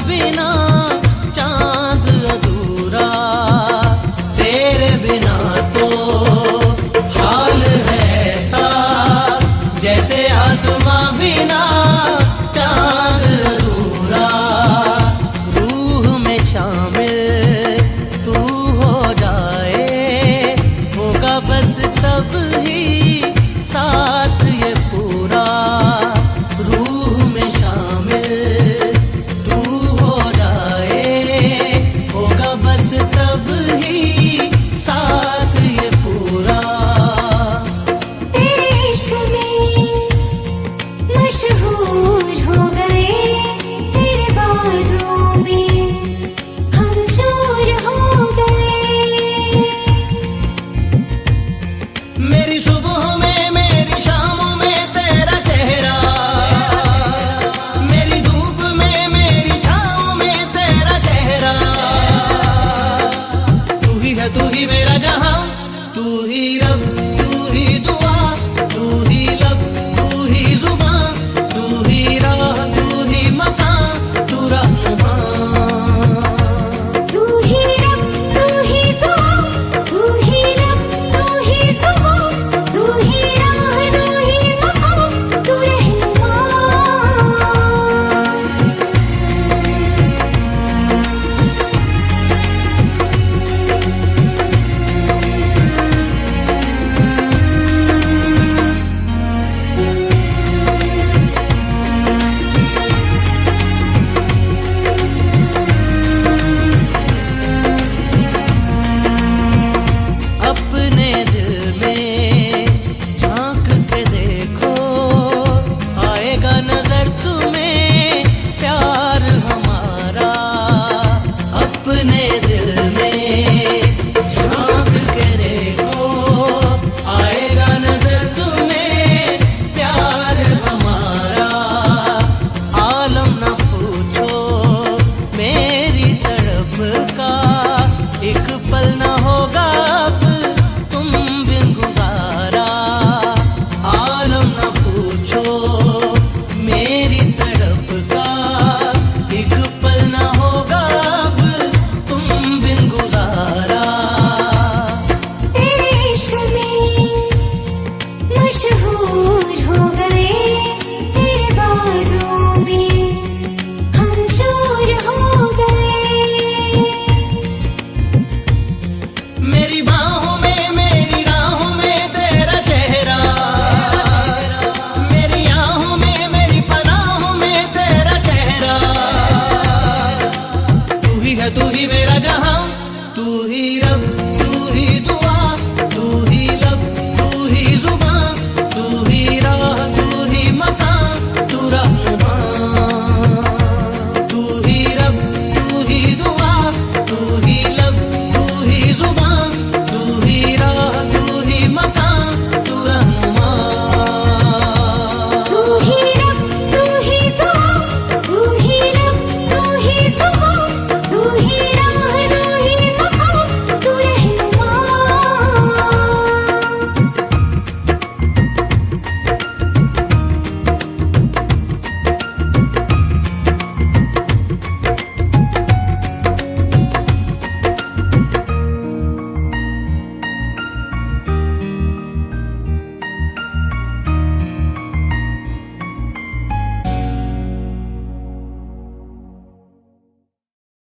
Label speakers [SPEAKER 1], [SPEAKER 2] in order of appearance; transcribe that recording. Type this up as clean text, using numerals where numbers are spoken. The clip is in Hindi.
[SPEAKER 1] बिना चांद अधूरा, तेरे बिना तो हाल है ऐसा जैसे आसमां बिना चांद अधूरा। रूह में शामिल तू हो जाए, होगा बस तब ही साथ ये पूरा। रूह में शामिल तू हो जाए, होगा बस तब ही साथ ये पूरा।
[SPEAKER 2] तेरे इश्क में मशहूर हो गए, तेरे बाजों में हम चूर हो गए।
[SPEAKER 1] मेरी सुबह में मेरी शामों में तेरा चेहरा, मेरी धूप में मेरी छाँव में तेरा चेहरा। तू ही है तू ही मेरा जहां, तू ही रब तू ही दुआ, तू ही लब तू ही जुबान, तू ही राह तू ही मकान, तू रहनुमा।
[SPEAKER 2] तू ही रब तू ही दुआ, तू ही लब तू ही जुबान, तू ही राह तू ही मकान, तू रहनुमा।
[SPEAKER 1] अपने दिल में झांक के देखो, आएगा नजर तुम्हें प्यार हमारा। अपने दिल में झांक के देखो, आएगा नजर तुम्हें प्यार हमारा। आलम न पूछो मेरी तड़प का, एक पल न होगा अब तुम बिन गुजारा। आलम न पूछो मेरी तड़प का, एक पल न होगा अब तुम बिन गुजारा।
[SPEAKER 2] तेरे इश्क में मशहूर हो गए, तेरे बाजों में हम चूर हो गए।
[SPEAKER 1] मेरी बाहों में मेरी राहों में तेरा चेहरा, मेरी आहों में मेरी पनाहों में तेरा चेहरा। तू ही है तू ही मेरा जहां, तू ही रब तू ही दुआ, तू ही लब तू ही जुबान, तू ही राह तू ही मकान, तू रहनुमा।